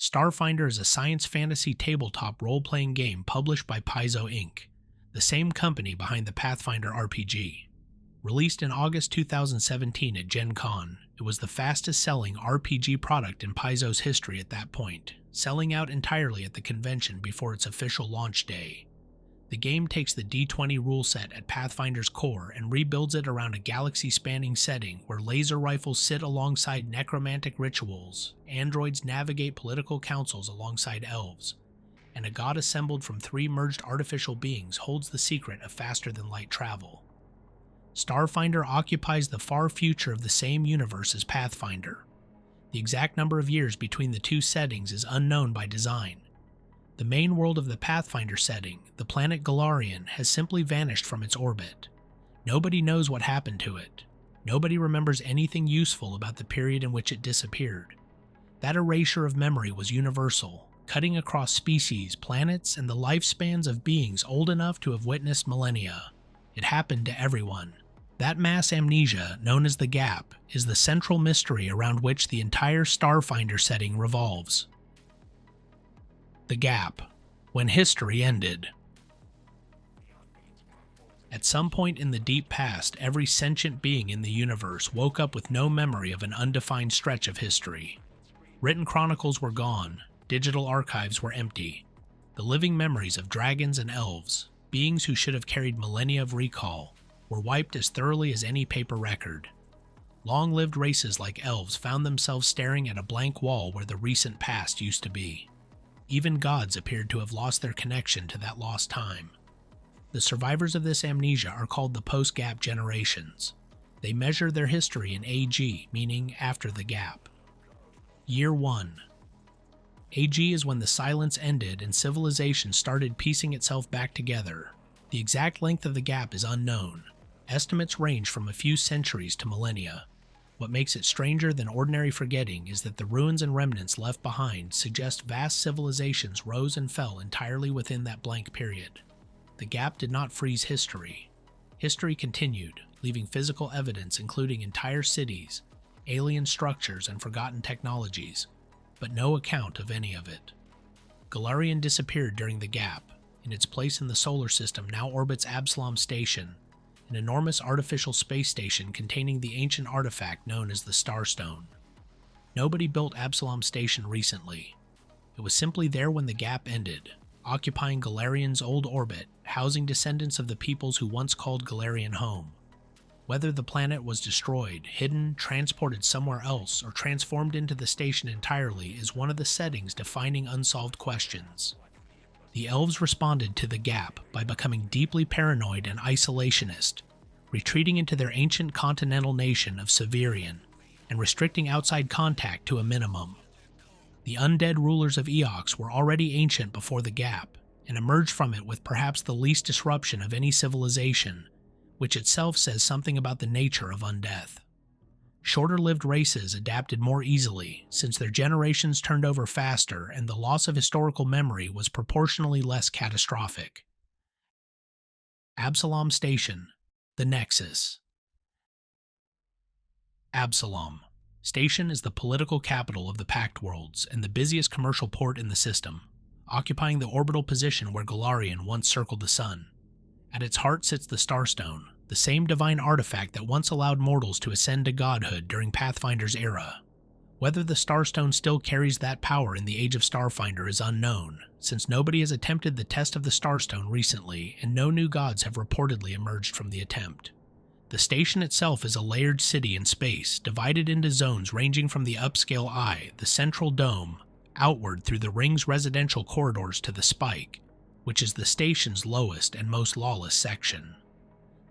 Starfinder is a science fantasy tabletop role-playing game published by Paizo Inc., the same company behind the Pathfinder RPG. Released in August 2017 at Gen Con, it was the fastest-selling RPG product in Paizo's history at that point, selling out entirely at the convention before its official launch day. The game takes the D20 rule set at Pathfinder's core and rebuilds it around a galaxy-spanning setting where laser rifles sit alongside necromantic rituals, androids navigate political councils alongside elves, and a god assembled from 3 merged artificial beings holds the secret of faster-than-light travel. Starfinder occupies the far future of the same universe as Pathfinder. The exact number of years between the two settings is unknown by design. The main world of the Pathfinder setting, the planet Galarian, has simply vanished from its orbit. Nobody knows what happened to it. Nobody remembers anything useful about the period in which it disappeared. That erasure of memory was universal, cutting across species, planets, and the lifespans of beings old enough to have witnessed millennia. It happened to everyone. That mass amnesia, known as the Gap, is the central mystery around which the entire Starfinder setting revolves. The Gap, when history ended. At some point in the deep past, every sentient being in the universe woke up with no memory of an undefined stretch of history. Written chronicles were gone, digital archives were empty. The living memories of dragons and elves, beings who should have carried millennia of recall, were wiped as thoroughly as any paper record. Long-lived races like elves found themselves staring at a blank wall where the recent past used to be. Even gods appeared to have lost their connection to that lost time. The survivors of this amnesia are called the post-gap generations. They measure their history in AG, meaning after the gap. Year 1. AG is when the silence ended and civilization started piecing itself back together. The exact length of the gap is unknown. Estimates range from a few centuries to millennia. What makes it stranger than ordinary forgetting is that the ruins and remnants left behind suggest vast civilizations rose and fell entirely within that blank period. The gap did not freeze history. History continued, leaving physical evidence including entire cities, alien structures, and forgotten technologies, but no account of any of it. Galarian disappeared during the gap. In its place in the solar system now orbits Absalom Station, an enormous artificial space station containing the ancient artifact known as the Starstone. Nobody built Absalom Station recently. It was simply there when the gap ended, occupying Galarian's old orbit, housing descendants of the peoples who once called Galarian home. Whether the planet was destroyed, hidden, transported somewhere else, or transformed into the station entirely is one of the settings defining unsolved questions. The elves responded to the gap by becoming deeply paranoid and isolationist, retreating into their ancient continental nation of Severian, and restricting outside contact to a minimum. The undead rulers of Eox were already ancient before the gap, and emerged from it with perhaps the least disruption of any civilization, which itself says something about the nature of undeath. Shorter-lived races adapted more easily, since their generations turned over faster and the loss of historical memory was proportionally less catastrophic. Absalom Station, the Nexus. Absalom Station is the political capital of the Pact Worlds and the busiest commercial port in the system, occupying the orbital position where Galarian once circled the sun. At its heart sits the Starstone, the same divine artifact that once allowed mortals to ascend to godhood during Pathfinder's era. Whether the Starstone still carries that power in the age of Starfinder is unknown, since nobody has attempted the test of the Starstone recently and no new gods have reportedly emerged from the attempt. The station itself is a layered city in space, divided into zones ranging from the upscale Eye, the central dome, outward through the ring's residential corridors to the Spike, which is the station's lowest and most lawless section.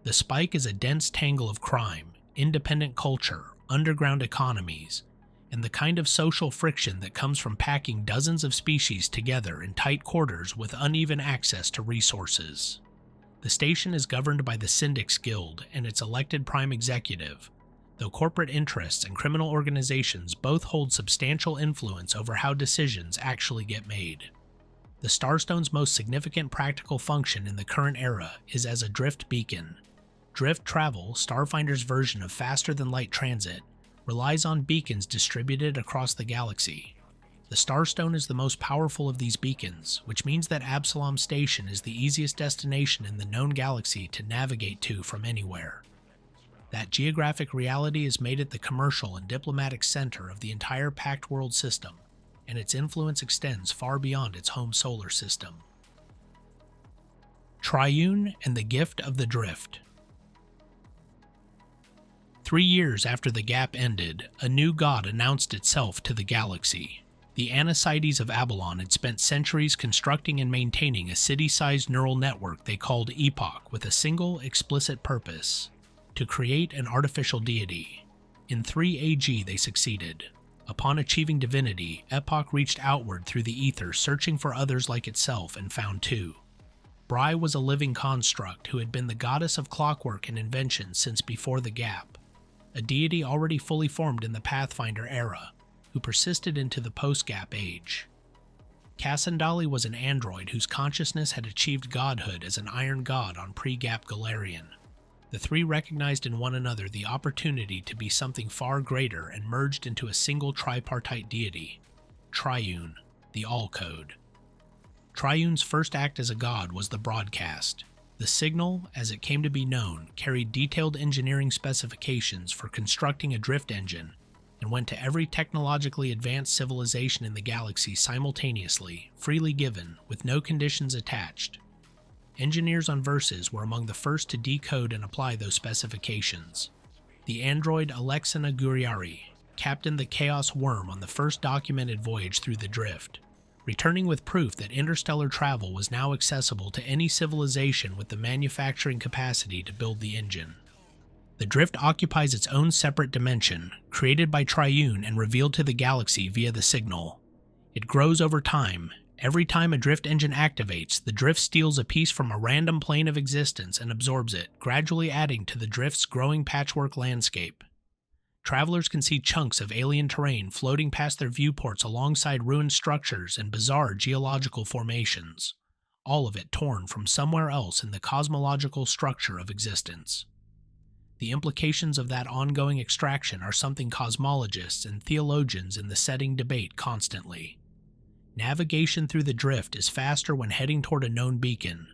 The Spike is a dense tangle of crime, independent culture, underground economies, and the kind of social friction that comes from packing dozens of species together in tight quarters with uneven access to resources. The station is governed by the Syndics Guild and its elected prime executive, though corporate interests and criminal organizations both hold substantial influence over how decisions actually get made. The Starstone's most significant practical function in the current era is as a drift beacon. Drift travel, Starfinder's version of faster-than-light transit, relies on beacons distributed across the galaxy. The Starstone is the most powerful of these beacons, which means that Absalom Station is the easiest destination in the known galaxy to navigate to from anywhere. That geographic reality has made it the commercial and diplomatic center of the entire Pact World system, and its influence extends far beyond its home solar system. Triune and the Gift of the Drift. 3 years after the gap ended, a new god announced itself to the galaxy. The Anacites of Abalon had spent centuries constructing and maintaining a city-sized neural network they called Epoch with a single, explicit purpose: to create an artificial deity. In 3 AG they succeeded. Upon achieving divinity, Epoch reached outward through the ether searching for others like itself and found 2. Bri was a living construct who had been the goddess of clockwork and invention since before the gap, a deity already fully formed in the Pathfinder era, who persisted into the post-gap age. Cassandali was an android whose consciousness had achieved godhood as an iron god on pre-gap Galarian. The 3 recognized in one another the opportunity to be something far greater and merged into a single tripartite deity, Triune, the All-Code. Triune's first act as a god was the broadcast. The signal, as it came to be known, carried detailed engineering specifications for constructing a drift engine and went to every technologically advanced civilization in the galaxy simultaneously, freely given, with no conditions attached. Engineers on Versus were among the first to decode and apply those specifications. The android Alexina Guriari captained the Chaos Worm on the first documented voyage through the drift, returning with proof that interstellar travel was now accessible to any civilization with the manufacturing capacity to build the engine. The drift occupies its own separate dimension, created by Triune and revealed to the galaxy via the signal. It grows over time. Every time a drift engine activates, the drift steals a piece from a random plane of existence and absorbs it, gradually adding to the drift's growing patchwork landscape. Travelers can see chunks of alien terrain floating past their viewports alongside ruined structures and bizarre geological formations, all of it torn from somewhere else in the cosmological structure of existence. The implications of that ongoing extraction are something cosmologists and theologians in the setting debate constantly. Navigation through the drift is faster when heading toward a known beacon.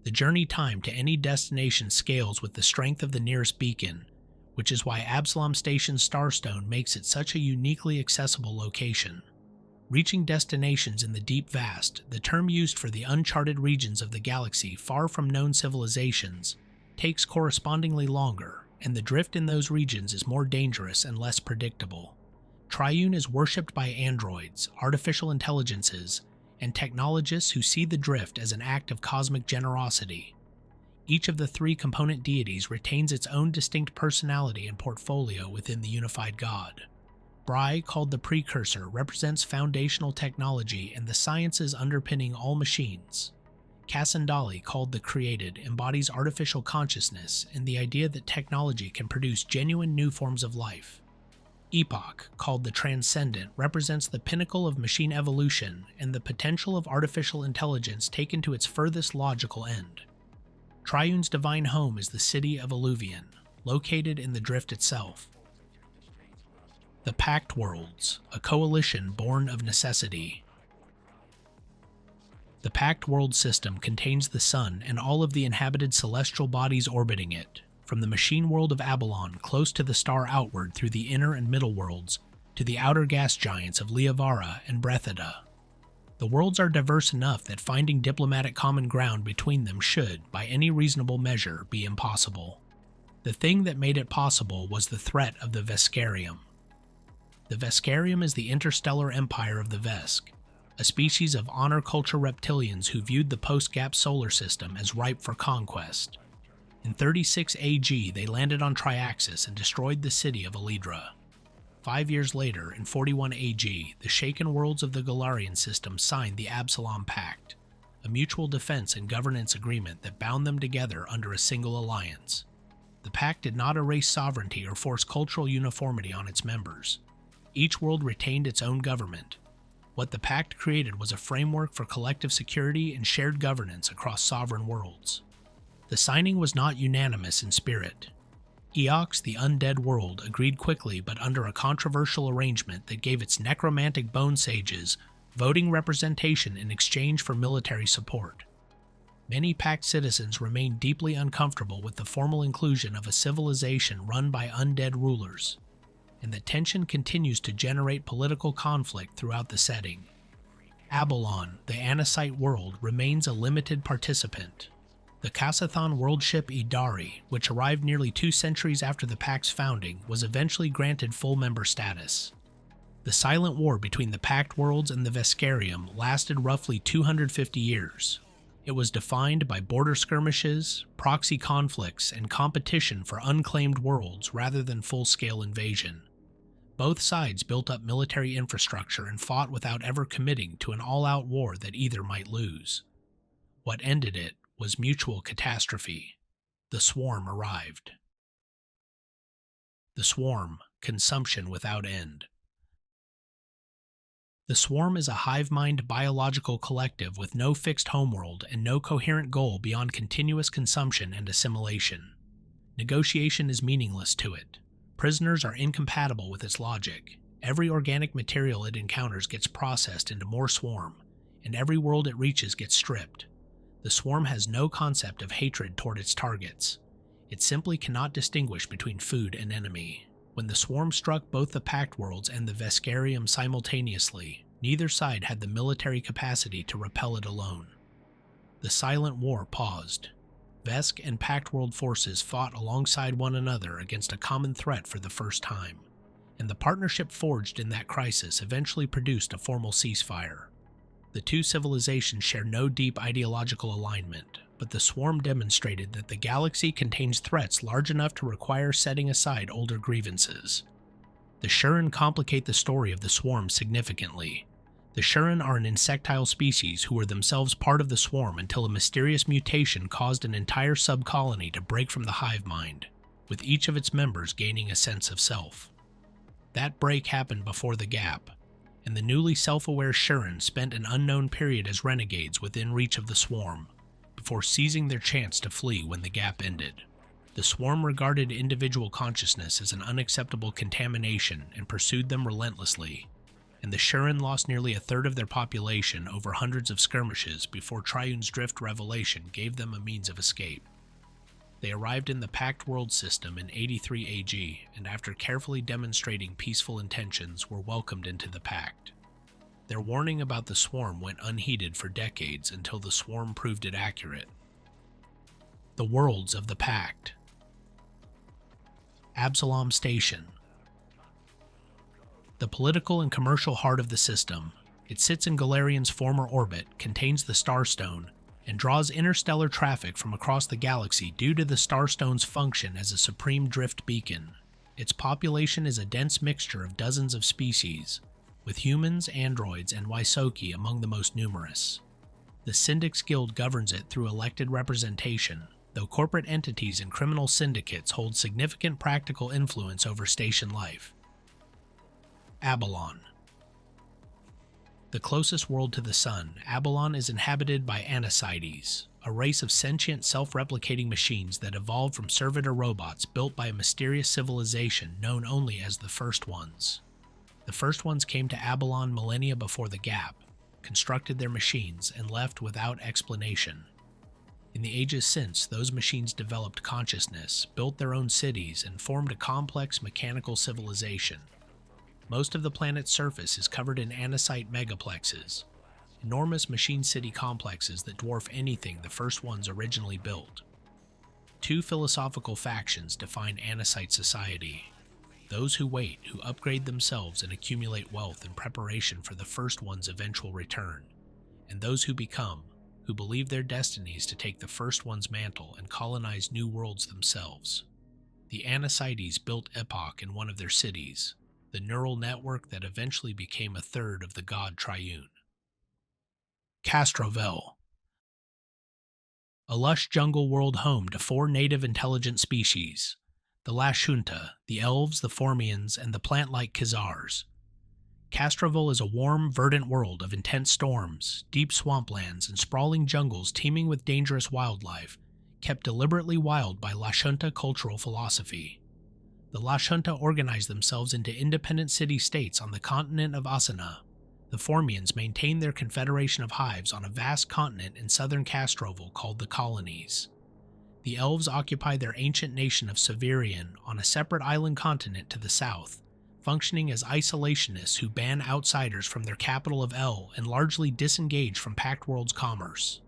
The journey time to any destination scales with the strength of the nearest beacon, which is why Absalom Station's Starstone makes it such a uniquely accessible location. Reaching destinations in the deep vast, the term used for the uncharted regions of the galaxy far from known civilizations, takes correspondingly longer, and the drift in those regions is more dangerous and less predictable. Triune is worshipped by androids, artificial intelligences, and technologists who see the drift as an act of cosmic generosity. Each of the 3 component deities retains its own distinct personality and portfolio within the unified god. Bri, called the Precursor, represents foundational technology and the sciences underpinning all machines. Cassandali, called the Created, embodies artificial consciousness and the idea that technology can produce genuine new forms of life. Epoch, called the Transcendent, represents the pinnacle of machine evolution and the potential of artificial intelligence taken to its furthest logical end. Triune's divine home is the city of Alluvion, located in the drift itself. The Pact Worlds, a coalition born of necessity. The Pact World system contains the Sun and all of the inhabited celestial bodies orbiting it, from the machine world of Abalon close to the star outward through the inner and middle worlds, to the outer gas giants of Liavara and Brethida. The worlds are diverse enough that finding diplomatic common ground between them should, by any reasonable measure, be impossible. The thing that made it possible was the threat of the Veskarium. The Veskarium is the interstellar empire of the Vesk, a species of honor culture reptilians who viewed the post-gap solar system as ripe for conquest. In 36 AG, they landed on Triaxis and destroyed the city of Alidra. 5 years later, in 41 AG, the shaken worlds of the Galarian system signed the Absalom Pact, a mutual defense and governance agreement that bound them together under a single alliance. The pact did not erase sovereignty or force cultural uniformity on its members. Each world retained its own government. What the pact created was a framework for collective security and shared governance across sovereign worlds. The signing was not unanimous in spirit. Eox, the undead world, agreed quickly but under a controversial arrangement that gave its necromantic bone sages voting representation in exchange for military support. Many Pact citizens remained deeply uncomfortable with the formal inclusion of a civilization run by undead rulers, and the tension continues to generate political conflict throughout the setting. Absalom, the Anasite world, remains a limited participant. The Kasathon world ship Idari, which arrived nearly 2 centuries after the Pact's founding, was eventually granted full member status. The silent war between the Pact Worlds and the Veskarium lasted roughly 250 years. It was defined by border skirmishes, proxy conflicts, and competition for unclaimed worlds rather than full-scale invasion. Both sides built up military infrastructure and fought without ever committing to an all-out war that either might lose. What ended it was mutual catastrophe. The Swarm arrived. The Swarm, consumption without end. The Swarm is a hive-mind biological collective with no fixed homeworld and no coherent goal beyond continuous consumption and assimilation. Negotiation is meaningless to it. Prisoners are incompatible with its logic. Every organic material it encounters gets processed into more Swarm, and every world it reaches gets stripped. The Swarm has no concept of hatred toward its targets. It simply cannot distinguish between food and enemy. When the Swarm struck both the Pact Worlds and the Veskarium simultaneously, neither side had the military capacity to repel it alone. The silent war paused. Vesk and Pact World forces fought alongside one another against a common threat for the first time, and the partnership forged in that crisis eventually produced a formal ceasefire. The two civilizations share no deep ideological alignment, but the Swarm demonstrated that the galaxy contains threats large enough to require setting aside older grievances. The Shuren complicate the story of the Swarm significantly. The Shuren are an insectile species who were themselves part of the Swarm until a mysterious mutation caused an entire subcolony to break from the hive mind, with each of its members gaining a sense of self. That break happened before the Gap, and the newly self-aware Shuren spent an unknown period as renegades within reach of the Swarm, before seizing their chance to flee when the Gap ended. The Swarm regarded individual consciousness as an unacceptable contamination and pursued them relentlessly, and the Shuren lost nearly a third of their population over hundreds of skirmishes before Triune's Drift revelation gave them a means of escape. They arrived in the Pact World system in 83 AG, and after carefully demonstrating peaceful intentions, were welcomed into the Pact. Their warning about the Swarm went unheeded for decades until the Swarm proved it accurate. The Worlds of the Pact. Absalom Station. The political and commercial heart of the system, it sits in Galarian's former orbit, contains the Starstone, and draws interstellar traffic from across the galaxy due to the Starstone's function as a supreme drift beacon. Its population is a dense mixture of dozens of species, with humans, androids, and Waisoki among the most numerous. The Syndic's Guild governs it through elected representation, though corporate entities and criminal syndicates hold significant practical influence over station life. Absalom. The closest world to the Sun, Absalom is inhabited by Anasites, a race of sentient self-replicating machines that evolved from servitor robots built by a mysterious civilization known only as the First Ones. The First Ones came to Absalom millennia before the Gap, constructed their machines, and left without explanation. In the ages since, those machines developed consciousness, built their own cities, and formed a complex mechanical civilization. Most of the planet's surface is covered in Anasite megaplexes, enormous machine city complexes that dwarf anything the First Ones originally built. Two philosophical factions define Anasite society: those who wait, who upgrade themselves and accumulate wealth in preparation for the First One's eventual return, and those who become, who believe their destinies to take the First One's mantle and colonize new worlds themselves. The Anasites built Epoch in one of their cities, the neural network that eventually became a third of the god Triune. Castrovel. A lush jungle world home to 4 native intelligent species: the Lashunta, the Elves, the Formians, and the plant-like Khazars. Castrovel is a warm, verdant world of intense storms, deep swamplands, and sprawling jungles teeming with dangerous wildlife, kept deliberately wild by Lashunta cultural philosophy. The Lashunta organized themselves into independent city-states on the continent of Asana. The Formians maintained their confederation of hives on a vast continent in southern Castrovel called the Colonies. The Elves occupied their ancient nation of Severian on a separate island continent to the south, functioning as isolationists who ban outsiders from their capital of El and largely disengage from Pact Worlds commerce.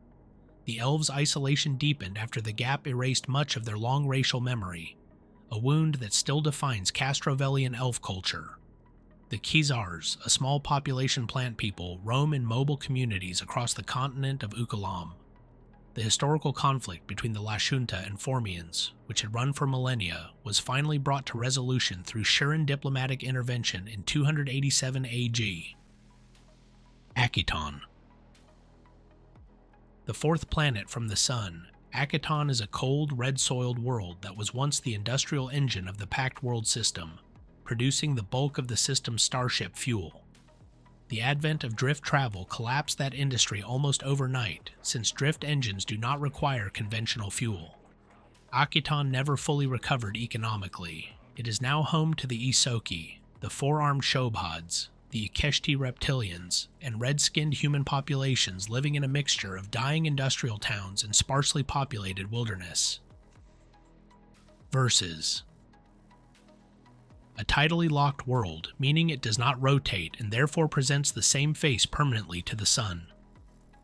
The Elves' isolation deepened after the Gap erased much of their long racial memory, a wound that still defines Castrovelian elf culture. The Khazars, a small population plant people, roam in mobile communities across the continent of Ukalam. The historical conflict between the Lashunta and Formians, which had run for millennia, was finally brought to resolution through Shuran diplomatic intervention in 287 AG. Akiton. The fourth planet from the Sun, Akiton is a cold, red-soiled world that was once the industrial engine of the Pact World system, producing the bulk of the system's starship fuel. The advent of drift travel collapsed that industry almost overnight, since drift engines do not require conventional fuel. Akiton never fully recovered economically. It is now home to the Isoki, the four-armed Shobhads, the Ikeshti reptilians, and red-skinned human populations living in a mixture of dying industrial towns and sparsely populated wilderness. Versus. A tidally locked world, meaning it does not rotate and therefore presents the same face permanently to the sun.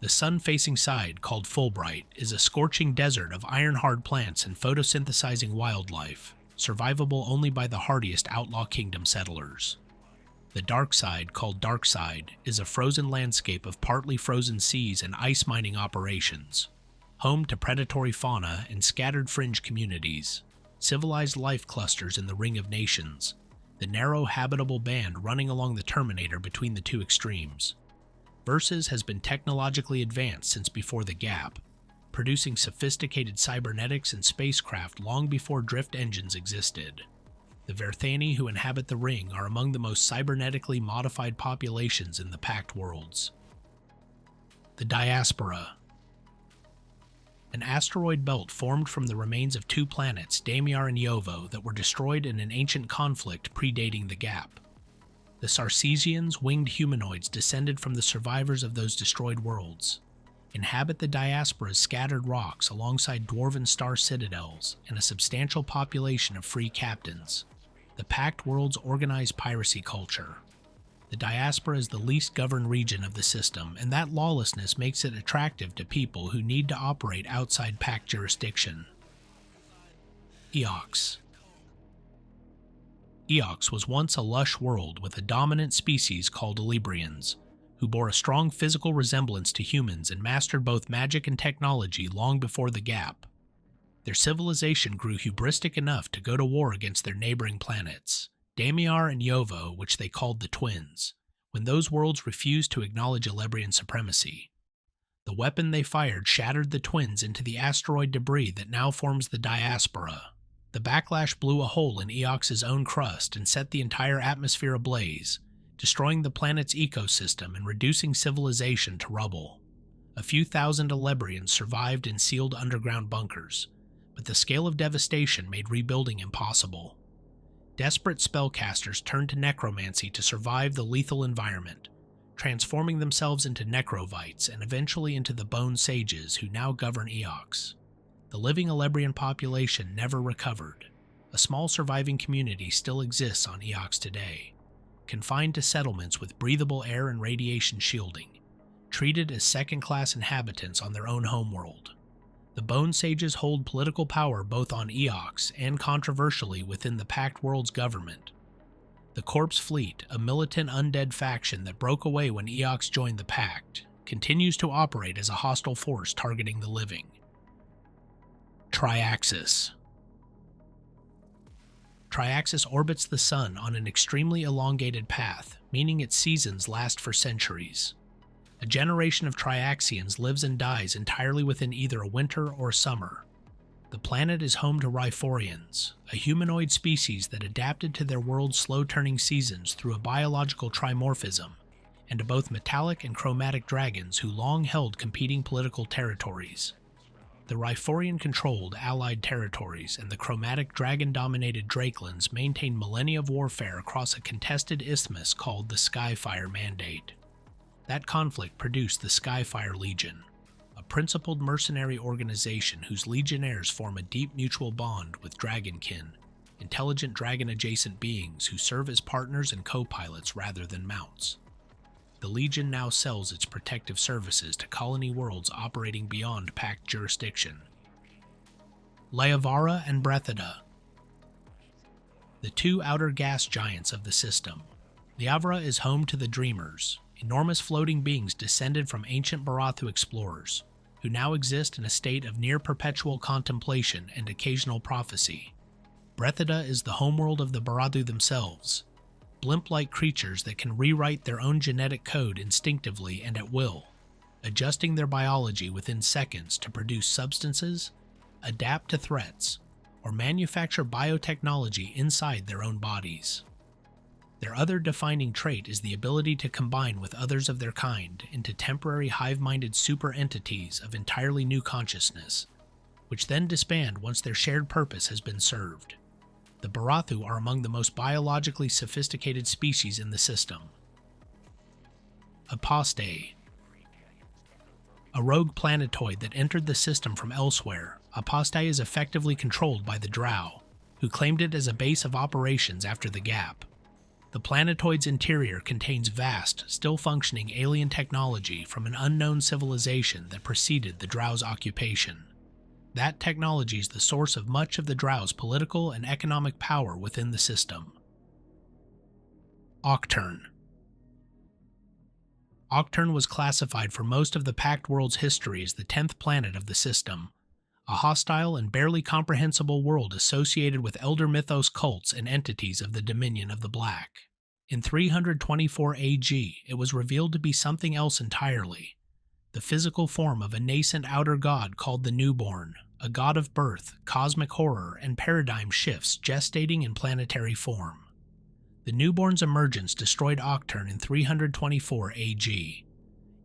The sun-facing side, called Fulbright, is a scorching desert of iron-hard plants and photosynthesizing wildlife, survivable only by the hardiest Outlaw Kingdom settlers. The dark side, called Darkside, is a frozen landscape of partly frozen seas and ice mining operations, home to predatory fauna and scattered fringe communities, civilized life clusters in the Ring of Nations, the narrow habitable band running along the terminator between the two extremes. Versus has been technologically advanced since before the Gap, producing sophisticated cybernetics and spacecraft long before drift engines existed. The Verthani who inhabit the Ring are among the most cybernetically modified populations in the Pact Worlds. The Diaspora. An asteroid belt formed from the remains of two planets, Damiar and Yovo, that were destroyed in an ancient conflict predating the Gap. The Sarcesians, winged humanoids descended from the survivors of those destroyed worlds, inhabit the Diaspora's scattered rocks alongside dwarven star citadels and a substantial population of free captains. The Pact Worlds organized piracy culture. The Diaspora is the least governed region of the system, and that lawlessness makes it attractive to people who need to operate outside Pact jurisdiction. Eox. Eox was once a lush world with a dominant species called Librians, who bore a strong physical resemblance to humans and mastered both magic and technology long before the Gap. Their civilization grew hubristic enough to go to war against their neighboring planets, Damiar and Yovo, which they called the Twins, when those worlds refused to acknowledge Elebrian supremacy. The weapon they fired shattered the Twins into the asteroid debris that now forms the Diaspora. The backlash blew a hole in Eox's own crust and set the entire atmosphere ablaze, destroying the planet's ecosystem and reducing civilization to rubble. A few thousand Elebrians survived in sealed underground bunkers, but the scale of devastation made rebuilding impossible. Desperate spellcasters turned to necromancy to survive the lethal environment, transforming themselves into necrovites and eventually into the Bone Sages who now govern Eox. The living Elebrian population never recovered. A small surviving community still exists on Eox today, confined to settlements with breathable air and radiation shielding, treated as second-class inhabitants on their own homeworld. The Bone Sages hold political power both on Eox and controversially within the Pact Worlds government. The Corpse Fleet, a militant undead faction that broke away when Eox joined the Pact, continues to operate as a hostile force targeting the living. Triaxis. Triaxis orbits the Sun on an extremely elongated path, meaning its seasons last for centuries. A generation of Triaxians lives and dies entirely within either a winter or summer. The planet is home to Rhyphorians, a humanoid species that adapted to their world's slow-turning seasons through a biological trimorphism, and to both metallic and chromatic dragons who long held competing political territories. The Riforian-controlled Allied territories and the chromatic dragon-dominated Drakelands maintained millennia of warfare across a contested isthmus called the Skyfire Mandate. That conflict produced the Skyfire Legion, a principled mercenary organization whose legionnaires form a deep mutual bond with dragonkin, intelligent dragon-adjacent beings who serve as partners and co-pilots rather than mounts. The Legion now sells its protective services to colony worlds operating beyond Pact jurisdiction. Leavara and Brethida, the two outer gas giants of the system. Leavara is home to the Dreamers, enormous floating beings descended from ancient Barathu explorers, who now exist in a state of near-perpetual contemplation and occasional prophecy. Brethida is the homeworld of the Barathu themselves, blimp-like creatures that can rewrite their own genetic code instinctively and at will, adjusting their biology within seconds to produce substances, adapt to threats, or manufacture biotechnology inside their own bodies. Their other defining trait is the ability to combine with others of their kind into temporary hive-minded super-entities of entirely new consciousness, which then disband once their shared purpose has been served. The Barathu are among the most biologically sophisticated species in the system. Apostate, a rogue planetoid that entered the system from elsewhere, Apostate is effectively controlled by the Drow, who claimed it as a base of operations after the Gap. The planetoid's interior contains vast, still-functioning alien technology from an unknown civilization that preceded the Drow's occupation. That technology is the source of much of the Drow's political and economic power within the system. Octurne. Octurne was classified for most of the Pact Worlds' history as the 10th planet of the system, a hostile and barely comprehensible world associated with elder mythos cults and entities of the Dominion of the Black. In 324 AG, it was revealed to be something else entirely, the physical form of a nascent outer god called the Newborn, a god of birth, cosmic horror, and paradigm shifts gestating in planetary form. The Newborn's emergence destroyed Octurne in 324 AG.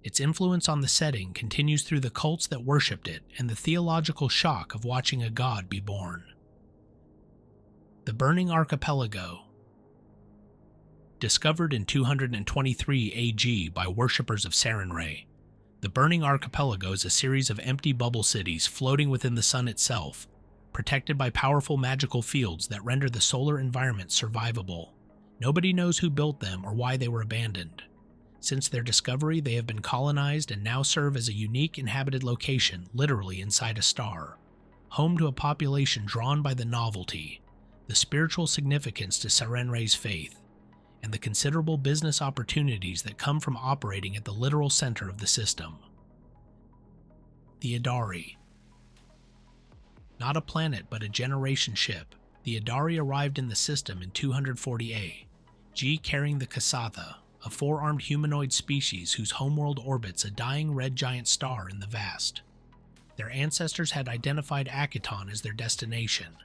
Its influence on the setting continues through the cults that worshipped it and the theological shock of watching a god be born. The Burning Archipelago. Discovered in 223 AG by worshippers of Sarenrae, the Burning Archipelago is a series of empty bubble cities floating within the sun itself, protected by powerful magical fields that render the solar environment survivable. Nobody knows who built them or why they were abandoned. Since their discovery, they have been colonized and now serve as a unique inhabited location literally inside a star, home to a population drawn by the novelty, the spiritual significance to Sarenrae's faith, and the considerable business opportunities that come from operating at the literal center of the system. The Idari. Not a planet but a generation ship, the Idari arrived in the system in 240 AG carrying the Kasatha, a four-armed humanoid species whose homeworld orbits a dying red giant star in the vast. Their ancestors had identified Akiton as their destination,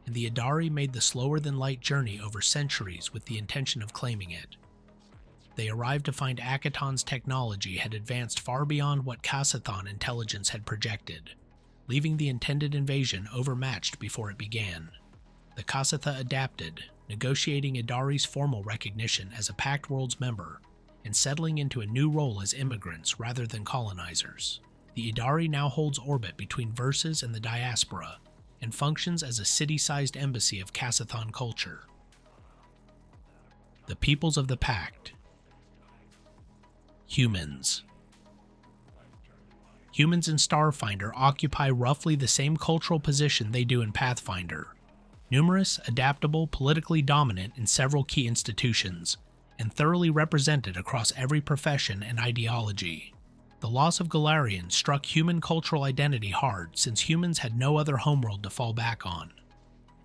and the Idari made the slower-than-light journey over centuries with the intention of claiming it. They arrived to find Akiton's technology had advanced far beyond what Kasathan intelligence had projected, leaving the intended invasion overmatched before it began. The Kasatha adapted, negotiating Idari's formal recognition as a Pact Worlds member, and settling into a new role as immigrants rather than colonizers. The Idari now holds orbit between Versus and the diaspora, and functions as a city-sized embassy of Kasathan culture. The peoples of the Pact. Humans. Humans in Starfinder occupy roughly the same cultural position they do in Pathfinder. Numerous, adaptable, politically dominant in several key institutions, and thoroughly represented across every profession and ideology. The loss of Galarian struck human cultural identity hard since humans had no other homeworld to fall back on.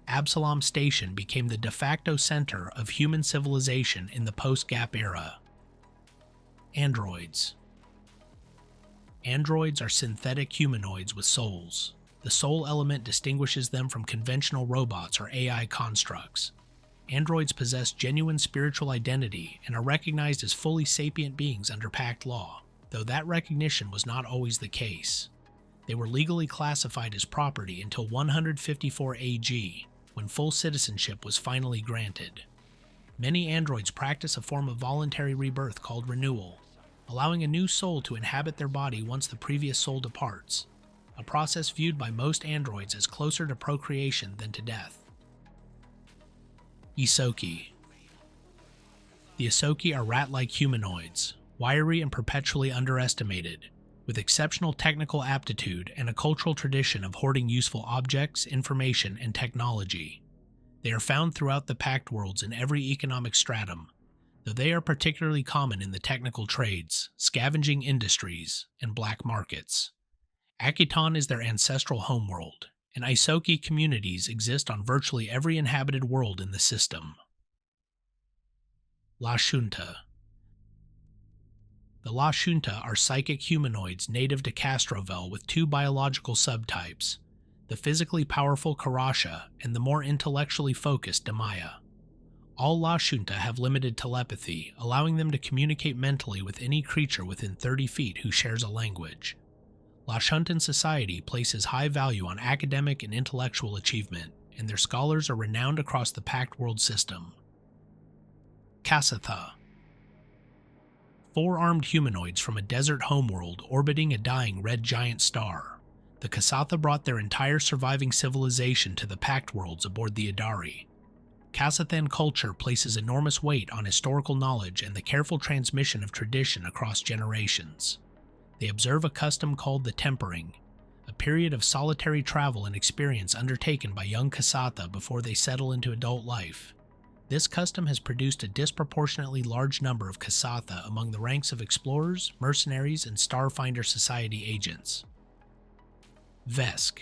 Absalom Station became the de facto center of human civilization in the post-Gap era. Androids. Androids are synthetic humanoids with souls. The soul element distinguishes them from conventional robots or AI constructs. Androids possess genuine spiritual identity and are recognized as fully sapient beings under Pact law, though that recognition was not always the case. They were legally classified as property until 154 AG, when full citizenship was finally granted. Many androids practice a form of voluntary rebirth called renewal, allowing a new soul to inhabit their body once the previous soul departs, a process viewed by most androids as closer to procreation than to death. Isoki. The Isoki are rat-like humanoids, wiry and perpetually underestimated, with exceptional technical aptitude and a cultural tradition of hoarding useful objects, information, and technology. They are found throughout the Pact Worlds in every economic stratum, though they are particularly common in the technical trades, scavenging industries, and black markets. Akiton is their ancestral homeworld, and Isoki communities exist on virtually every inhabited world in the system. La Shunta. The La Shunta are psychic humanoids native to Castrovel with two biological subtypes, the physically powerful Karasha and the more intellectually focused Damaya. All La Shunta have limited telepathy, allowing them to communicate mentally with any creature within 30 feet who shares a language. La Shuntan society places high value on academic and intellectual achievement, and their scholars are renowned across the Pact World system. Kasatha. Four-armed humanoids from a desert homeworld orbiting a dying red giant star. The Kasatha brought their entire surviving civilization to the Pact Worlds aboard the Idari. Kasathan culture places enormous weight on historical knowledge and the careful transmission of tradition across generations. They observe a custom called the Tempering, a period of solitary travel and experience undertaken by young Kasatha before they settle into adult life. This custom has produced a disproportionately large number of Kasatha among the ranks of explorers, mercenaries, and Starfinder Society agents. Vesk.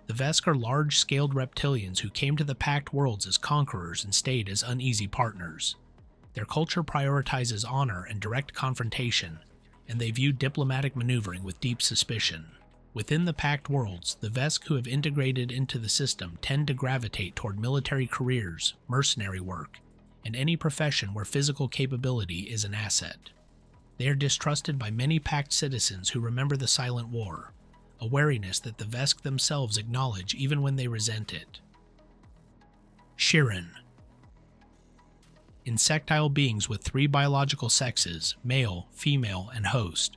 The Vesk are large-scaled reptilians who came to the Pact Worlds as conquerors and stayed as uneasy partners. Their culture prioritizes honor and direct confrontation, and they view diplomatic maneuvering with deep suspicion. Within the Pact Worlds, the Vesk who have integrated into the system tend to gravitate toward military careers, mercenary work, and any profession where physical capability is an asset. They are distrusted by many Pact citizens who remember the Silent War, a wariness that the Vesk themselves acknowledge even when they resent it. Shirin. Insectile beings with three biological sexes, male, female, and host,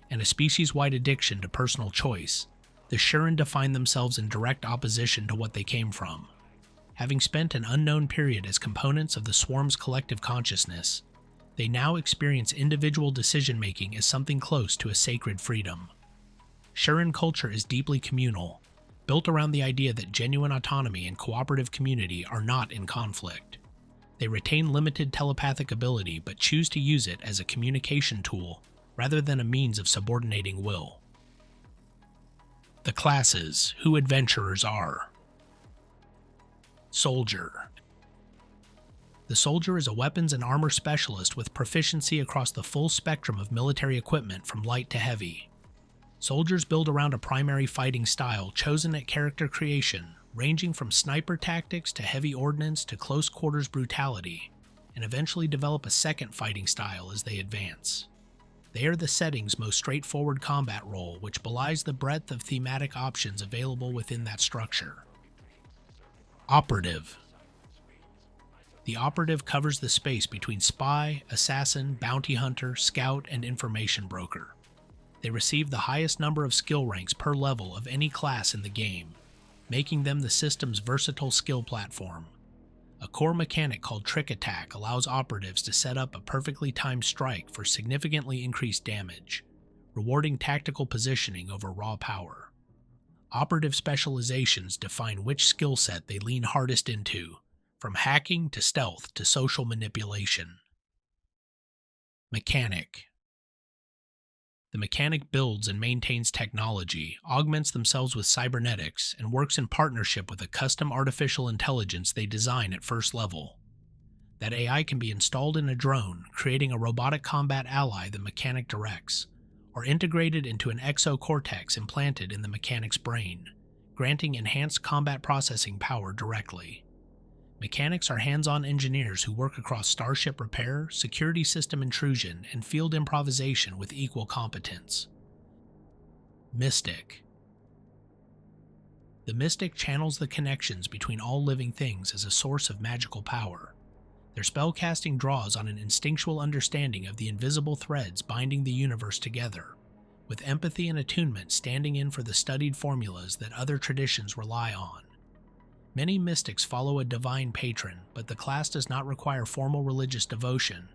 and a species-wide addiction to personal choice, the Shirin define themselves in direct opposition to what they came from. Having spent an unknown period as components of the swarm's collective consciousness, they now experience individual decision-making as something close to a sacred freedom. Shirin culture is deeply communal, built around the idea that genuine autonomy and cooperative community are not in conflict. They retain limited telepathic ability but choose to use it as a communication tool rather than a means of subordinating will. The classes, who adventurers are. Soldier. The soldier is a weapons and armor specialist with proficiency across the full spectrum of military equipment from light to heavy. Soldiers build around a primary fighting style chosen at character creation, ranging from sniper tactics to heavy ordnance to close quarters brutality, and eventually develop a second fighting style as they advance. They are the setting's most straightforward combat role, which belies the breadth of thematic options available within that structure. Operative. The operative covers the space between spy, assassin, bounty hunter, scout, and information broker. They receive the highest number of skill ranks per level of any class in the game, making them the system's versatile skill platform. A core mechanic called Trick Attack allows operatives to set up a perfectly timed strike for significantly increased damage, rewarding tactical positioning over raw power. Operative specializations define which skill set they lean hardest into, from hacking to stealth to social manipulation. Mechanic. The mechanic builds and maintains technology, augments themselves with cybernetics, and works in partnership with a custom artificial intelligence they design at first level. That AI can be installed in a drone, creating a robotic combat ally the mechanic directs, or integrated into an exocortex implanted in the mechanic's brain, granting enhanced combat processing power directly. Mechanics are hands-on engineers who work across starship repair, security system intrusion, and field improvisation with equal competence. Mystic. The mystic channels the connections between all living things as a source of magical power. Their spellcasting draws on an instinctual understanding of the invisible threads binding the universe together, with empathy and attunement standing in for the studied formulas that other traditions rely on. Many mystics follow a divine patron, but the class does not require formal religious devotion.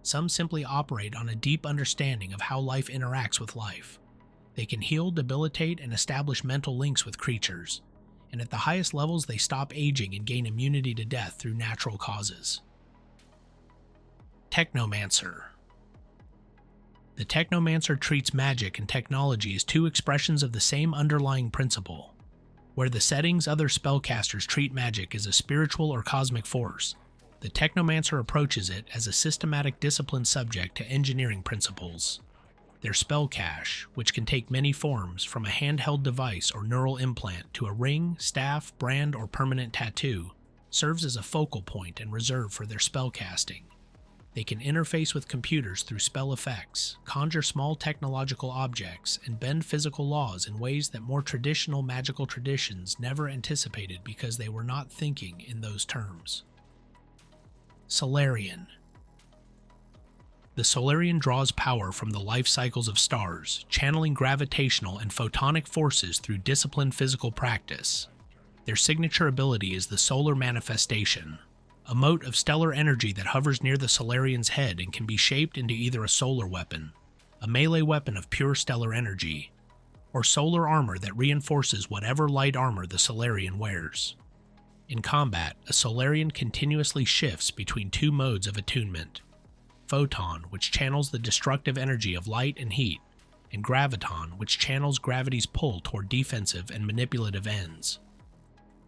Some simply operate on a deep understanding of how life interacts with life. They can heal, debilitate, and establish mental links with creatures, and at the highest levels they stop aging and gain immunity to death through natural causes. Technomancer. The Technomancer treats magic and technology as two expressions of the same underlying principle. Where the settings other spellcasters treat magic as a spiritual or cosmic force, the Technomancer approaches it as a systematic discipline subject to engineering principles. Their spell cache, which can take many forms from a handheld device or neural implant to a ring, staff, brand, or permanent tattoo, serves as a focal point and reserve for their spellcasting. They can interface with computers through spell effects, conjure small technological objects, and bend physical laws in ways that more traditional magical traditions never anticipated because they were not thinking in those terms. Solarian. The Solarian draws power from the life cycles of stars, channeling gravitational and photonic forces through disciplined physical practice. Their signature ability is the Solar Manifestation, a mote of stellar energy that hovers near the Solarian's head and can be shaped into either a solar weapon, a melee weapon of pure stellar energy, or solar armor that reinforces whatever light armor the Solarian wears. In combat, a Solarian continuously shifts between two modes of attunement: Photon, which channels the destructive energy of light and heat, and Graviton, which channels gravity's pull toward defensive and manipulative ends.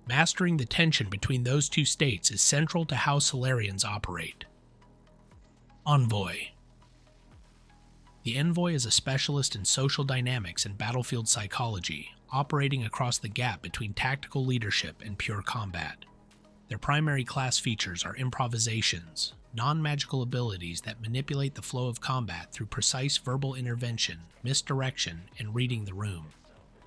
Mastering the tension between those two states is central to how Solarians operate. Envoy. The Envoy is a specialist in social dynamics and battlefield psychology, operating across the gap between tactical leadership and pure combat. Their primary class features are improvisations, non-magical abilities that manipulate the flow of combat through precise verbal intervention, misdirection, and reading the room.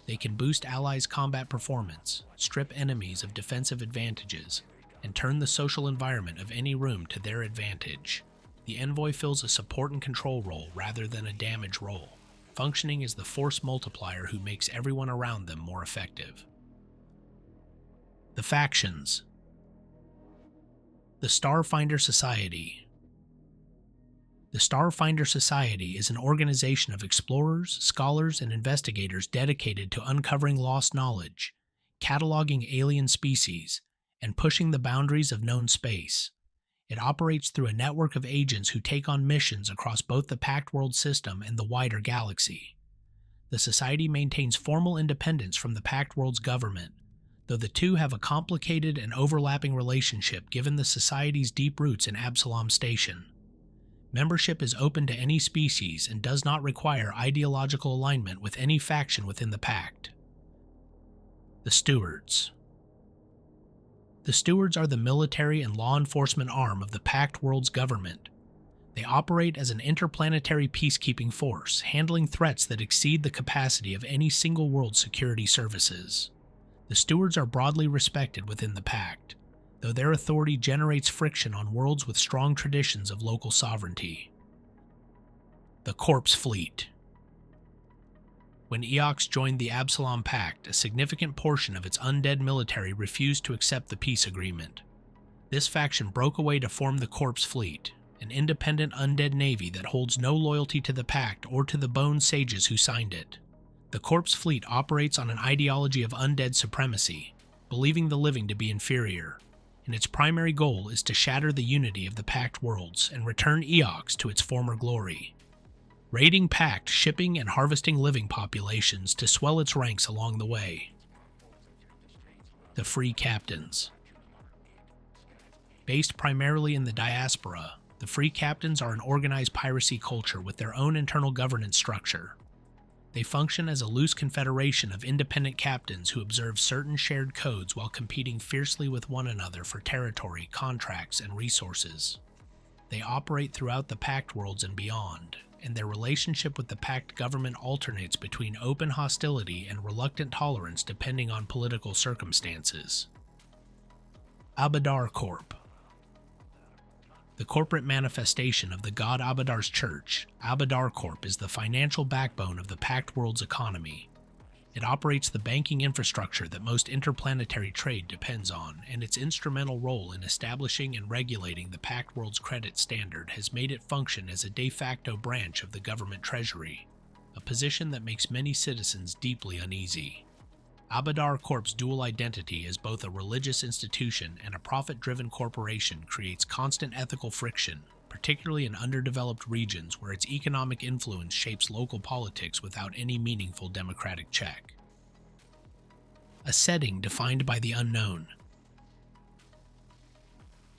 They can boost allies' combat performance, strip enemies of defensive advantages, and turn the social environment of any room to their advantage. The Envoy fills a support and control role rather than a damage role, functioning as the force multiplier who makes everyone around them more effective. The Factions. The Starfinder Society. The Starfinder Society is an organization of explorers, scholars, and investigators dedicated to uncovering lost knowledge, cataloging alien species, and pushing the boundaries of known space. It operates through a network of agents who take on missions across both the Pact Worlds system and the wider galaxy. The Society maintains formal independence from the Pact Worlds government, though the two have a complicated and overlapping relationship given the Society's deep roots in Absalom Station. Membership is open to any species and does not require ideological alignment with any faction within the Pact. The Stewards. The Stewards are the military and law enforcement arm of the Pact Worlds government. They operate as an interplanetary peacekeeping force, handling threats that exceed the capacity of any single world's security services. The Stewards are broadly respected within the Pact, though their authority generates friction on worlds with strong traditions of local sovereignty. The Corpse Fleet. When Eox joined the Absalom Pact, a significant portion of its undead military refused to accept the peace agreement. This faction broke away to form the Corpse Fleet, an independent undead navy that holds no loyalty to the Pact or to the Bone Sages who signed it. The Corpse Fleet operates on an ideology of undead supremacy, believing the living to be inferior, and its primary goal is to shatter the unity of the Pact Worlds and return Eox to its former glory. Raiding Pact, shipping, and harvesting living populations to swell its ranks along the way. The Free Captains. Based primarily in the diaspora, the Free Captains are an organized piracy culture with their own internal governance structure. They function as a loose confederation of independent captains who observe certain shared codes while competing fiercely with one another for territory, contracts, and resources. They operate throughout the Pact Worlds and beyond, and their relationship with the Pact government alternates between open hostility and reluctant tolerance depending on political circumstances. Abadar Corp. The corporate manifestation of the god Abadar's church, Abadar Corp is the financial backbone of the Pact Worlds economy. It operates the banking infrastructure that most interplanetary trade depends on, and its instrumental role in establishing and regulating the Pact Worlds credit standard has made it function as a de facto branch of the government treasury, a position that makes many citizens deeply uneasy. Abadar Corp's dual identity as both a religious institution and a profit-driven corporation creates constant ethical friction, particularly in underdeveloped regions where its economic influence shapes local politics without any meaningful democratic check. A setting defined by the unknown.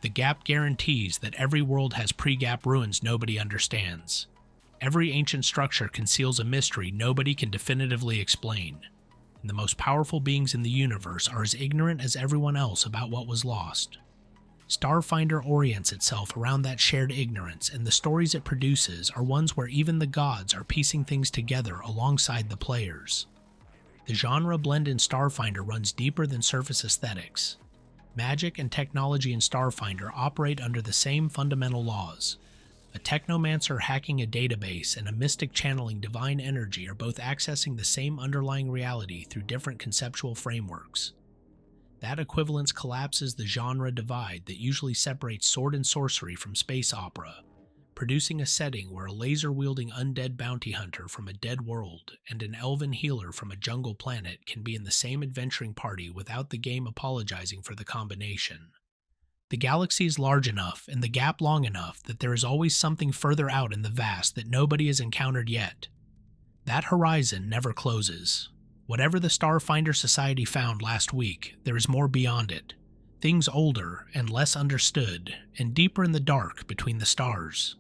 The gap guarantees that every world has pre-gap ruins nobody understands. Every ancient structure conceals a mystery nobody can definitively explain. And the most powerful beings in the universe are as ignorant as everyone else about what was lost. Starfinder orients itself around that shared ignorance, and the stories it produces are ones where even the gods are piecing things together alongside the players. The genre blend in Starfinder runs deeper than surface aesthetics. Magic and technology in Starfinder operate under the same fundamental laws. A technomancer hacking a database and a mystic channeling divine energy are both accessing the same underlying reality through different conceptual frameworks. That equivalence collapses the genre divide that usually separates sword and sorcery from space opera, producing a setting where a laser-wielding undead bounty hunter from a dead world and an elven healer from a jungle planet can be in the same adventuring party without the game apologizing for the combination. The galaxy is large enough and the gap long enough that there is always something further out in the vast that nobody has encountered yet. That horizon never closes. Whatever the Starfinder Society found last week, there is more beyond it. Things older and less understood, and deeper in the dark between the stars.